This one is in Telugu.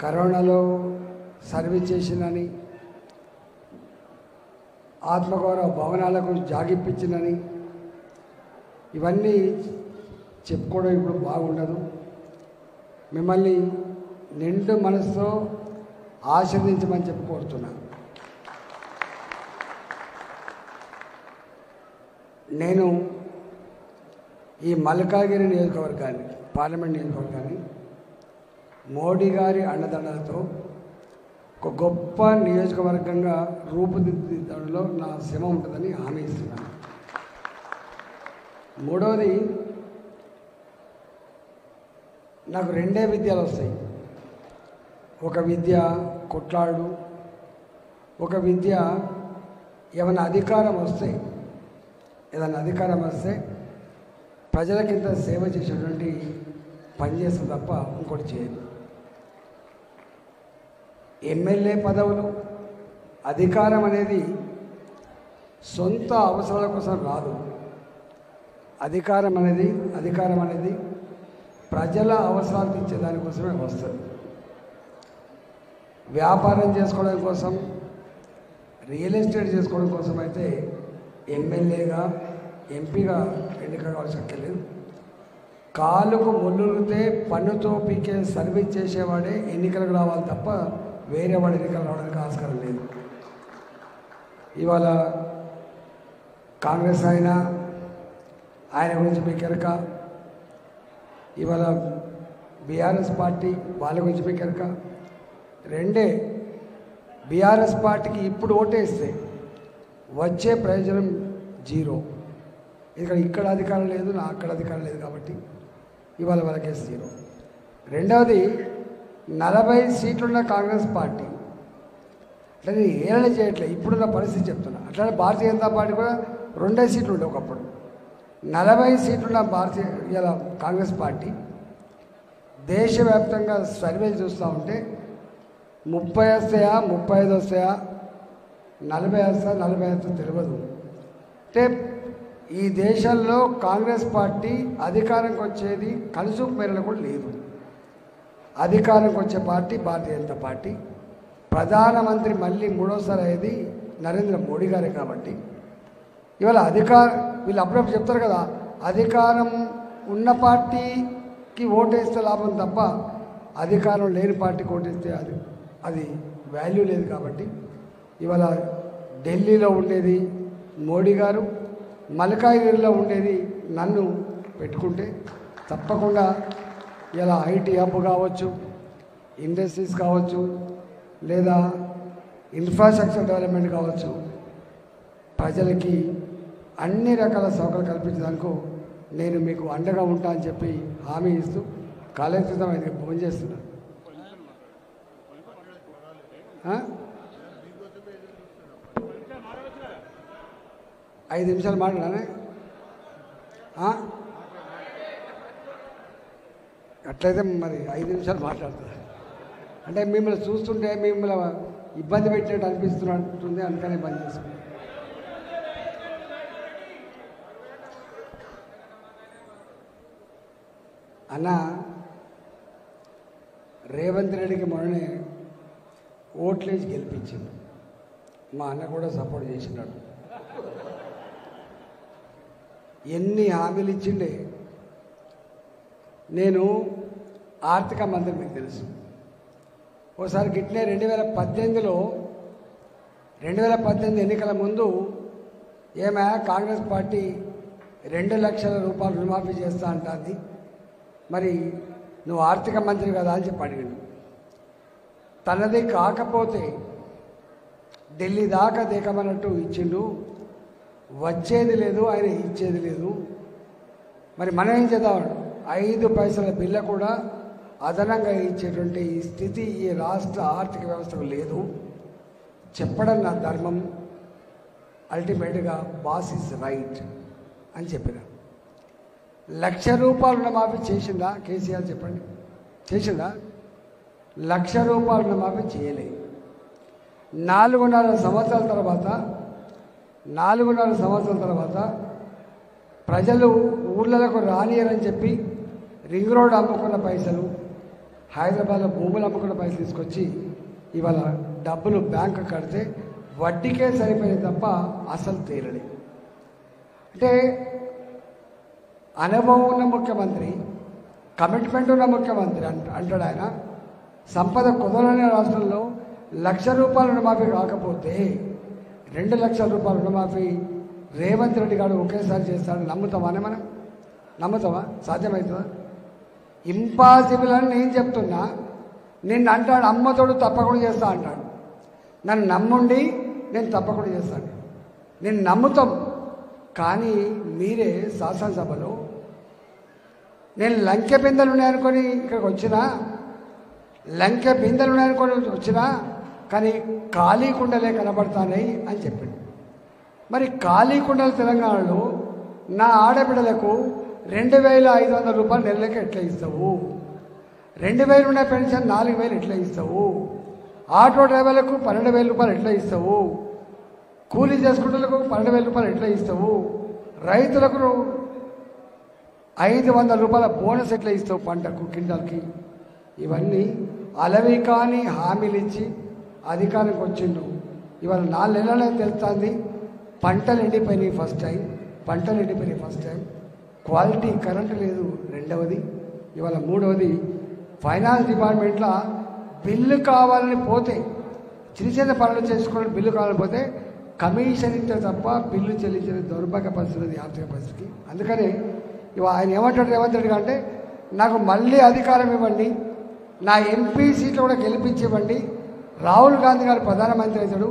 కరోనాలో సర్వీస్ చేసిందని, ఆత్మగౌరవ భవనాలకు జాగిప్పించిందని ఇవన్నీ చెప్పుకోవడం ఇప్పుడు బాగుండదు. మిమ్మల్ని నిండు మనసుతో ఆశీర్వదించమని చెప్పి కోరుతున్నాను. నేను ఈ మల్కాజ్గిరి నియోజకవర్గాన్ని, పార్లమెంట్ నియోజకవర్గాన్ని మోడీ గారి అండదండలతో ఒక గొప్ప నియోజకవర్గంగా రూపుదిద్దడంలో నా శ్రమ ఉంటుందని హామీ ఇస్తున్నాను. మూడవది, నాకు రెండే విద్యలు వస్తాయి. ఒక విద్య కొట్లాడు, ఒక విద్య ఏమైనా అధికారం వస్తే ప్రజలకింత సేవ చేసేటువంటి పని చేస్తే తప్ప ఇంకోటి చేయదు. ఎమ్మెల్యే పదవులు, అధికారం అనేది సొంత అవసరాల కోసం రాదు. అధికారం అనేది ప్రజల అవసరాలు తీర్చే దానికోసమే వస్తుంది. వ్యాపారం చేసుకోవడం కోసం, రియల్ ఎస్టేట్ చేసుకోవడం కోసం అయితే ఎమ్మెల్యేగా, ఎంపీగా ఎన్నిక కావాల్సి అక్కర్లేదు. కాలుకు ముళ్ళుతే పన్నుతో పీకే సర్వీస్ చేసేవాడే ఎన్నికలకు రావాలి తప్ప వేరే వాడు ఎన్నికలు రావడానికి ఆస్కారం లేదు. ఇవాళ కాంగ్రెస్ ఆయన గురించి మీకు ఎరక, ఇవాళ బీఆర్ఎస్ పార్టీ వాళ్ళ గురించి మీకు ఎరక. రెండే, బీఆర్ఎస్ పార్టీకి ఇప్పుడు ఓటేస్తే వచ్చే ప్రయోజనం జీరో. ఇక్కడ అధికారం లేదు, నా అక్కడ అధికారం లేదు కాబట్టి ఇవాళ వాళ్ళకే జీరో. రెండవది, 40 సీట్లున్న కాంగ్రెస్ పార్టీ అట్లా ఏలన చేయట్లేదు. ఇప్పుడున్న పరిస్థితి చెప్తున్నా. అట్లానే భారతీయ జనతా పార్టీ కూడా 2 సీట్లు ఉండే ఒకప్పుడు. 40 సీట్లున్న ఇలా కాంగ్రెస్ పార్టీ దేశవ్యాప్తంగా సర్వేలు చూస్తూ ఉంటే 30 వస్తాయా, 35 వస్తాయా, 40 వస్తా, 40 వస్తా తెలియదు. అంటే ఈ దేశంలో కాంగ్రెస్ పార్టీ అధికారంకి వచ్చేది కలుసుకు మేరలో కూడా లేదు. అధికారంకి వచ్చే పార్టీ భారతీయ జనతా పార్టీ. ప్రధానమంత్రి మళ్ళీ 3వసారి అయ్యేది నరేంద్ర మోడీ గారే కాబట్టి ఇవాళ వీళ్ళు అప్పుడప్పుడు చెప్తారు కదా, అధికారం ఉన్న పార్టీకి ఓటేస్తే లాభం తప్ప అధికారం లేని పార్టీకి ఓటేస్తే అది వాల్యూ లేదు. కాబట్టి ఇవాళ ఢిల్లీలో ఉండేది మోడీ గారు, మల్కాజ్గిరిలో ఉండేది నన్ను పెట్టుకుంటే తప్పకుండా ఇలా ఐటీ హబ్ కావచ్చు, ఇండస్ట్రీస్ కావచ్చు, లేదా ఇన్ఫ్రాస్ట్రక్చర్ డెవలప్మెంట్ కావచ్చు, ప్రజలకి అన్ని రకాల సౌకర్యాలు కల్పించడానికి నేను మీకు అండగా ఉంటా అని చెప్పి హామీ ఇస్తూ కాలేజీతో ఆయనకి ఫోన్ చేస్తున్నాను. 5 నిమిషాలు మాట్లాడానే. అట్లయితే మరి 5 నిమిషాలు మాట్లాడతా. అంటే మిమ్మల్ని చూస్తుంటే మిమ్మల్ని ఇబ్బంది పెట్టినట్టు అనిపిస్తున్నట్టుంది, అందుకనే బంద్ చేసుకున్నాను. అన్న, రేవంత్ రెడ్డికి మొన్ననే ఓట్లేసి గెలిపించింది. మా అన్న కూడా సపోర్ట్ చేసినాడు. ఎన్ని హామీలు ఇచ్చిండే. నేను ఆర్థిక మంత్రి, మీకు తెలుసు. ఓసారి గిట్నే 2018 ఎన్నికల ముందు కాంగ్రెస్ పార్టీ 2 లక్షల రూపాయలు రుణమాఫీ చేస్తా అంటుంది, మరి నువ్వు ఆర్థిక మంత్రి కదా అని చెప్పి అడిగాడు. తనది కాకపోతే ఢిల్లీ దాకా దిగమన్నట్టు ఇచ్చిండు. వచ్చేది లేదు, ఆయన ఇచ్చేది లేదు. మరి మనం ఏం చేద్దాం? 5 పైసల బిల్ల కూడా అదనంగా ఇచ్చేటువంటి ఈ స్థితి ఈ రాష్ట్ర ఆర్థిక వ్యవస్థకు లేదు. చెప్పడం నా ధర్మం. అల్టిమేట్గా బాస్ ఈజ్ రైట్ అని చెప్పిన. 1,00,000 రూపాయలు రుణమాఫీ చేసిందా కేసీఆర్? చెప్పండి, చేసిందా? 1,00,000 రూపాయలు రుణమాఫీ చేయలేదు. 4.5 సంవత్సరాల తర్వాత ప్రజలు ఊళ్ళకు రానియరని చెప్పి రింగ్ రోడ్ అమ్ముకున్న పైసలు, హైదరాబాద్లో భూములు అమ్ముకున్న పైసలు తీసుకొచ్చి ఇవాళ డబ్బులు బ్యాంకు కడితే వడ్డీకే సరిపోయింది తప్ప అసలు తీరలే. అంటే అనుభవం ఉన్న ముఖ్యమంత్రి, కమిట్మెంట్ ఉన్న ముఖ్యమంత్రి అంటాడు ఆయన. సంపద కుదరని రాష్ట్రంలో ₹1,00,000 రుణమాఫీ కాకపోతే 2,00,000 రూపాయల రుణమాఫీ రేవంత్ రెడ్డి గారు ఒకేసారి చేస్తాడు. నమ్ముతామానే మనం? నమ్ముతామా? సాధ్యమవుతుందా? ఇంపాసిబుల్ అని నేను చెప్తున్నా. నిన్ను అంటాడు అమ్మతోడు తప్పకుండా చేస్తా అంటాడు. నన్ను నమ్ముండి నేను తప్పకుండా చేస్తాను. నేను నమ్ముతాం. కానీ మీరే శాసనసభలో నేను లంకె బిందెలు ఉన్నాయనుకొని ఇక్కడికి వచ్చినా, లంకె బిందెలు ఉన్నాయనుకొని వచ్చినా, కానీ ఖాళీ కుండలే కనబడతాయి అని చెప్పిండు. మరి ఖాళీ కుండలు తెలంగాణలో నా ఆడబిడ్డలకు 2,500 రూపాయలు నెలలకి ఎట్లా ఇస్తావు? 2,000 ఉన్న పెన్షన్ 4,000 ఎట్లా ఇస్తావు? ఆటో డ్రైవర్లకు 12,000 రూపాయలు ఎట్లా ఇస్తావు? కూలీ చేసుకుంటులకు 12,000 రూపాయలు ఎట్లా ఇస్తావు? రైతులకు 500 రూపాయల బోనస్ ఎట్లా ఇస్తావు పంటకు కింటాల్కి? ఇవన్నీ అలవి కాని హామీలు ఇచ్చి అధికారానికి వచ్చిండు. ఇవాళ 4 నెలలే తెలుస్తుంది. పంటలు ఎండిపోయినాయి ఫస్ట్ టైం. క్వాలిటీ కరెంటు లేదు రెండవది. ఇవాళ మూడవది, ఫైనాన్స్ డిపార్ట్మెంట్లో బిల్లు కావాలని పోతే, చిన్న పనులు చేసుకోవడం బిల్లు కావాలని పోతే కమిషన్ ఇస్తే తప్ప బిల్లు చెల్లించిన దౌర్భాగ్య పరిస్థితి, ఆర్థిక పరిస్థితి. అందుకని ఇవాళ ఆయన ఏమంటాడు రేవంత్ రెడ్డి అంటే, నాకు మళ్ళీ అధికారం ఇవ్వండి, నా ఎంపీ సీట్లు కూడా గెలిపించివ్వండి, రాహుల్ గాంధీ గారు ప్రధానమంత్రి అవుతాడు.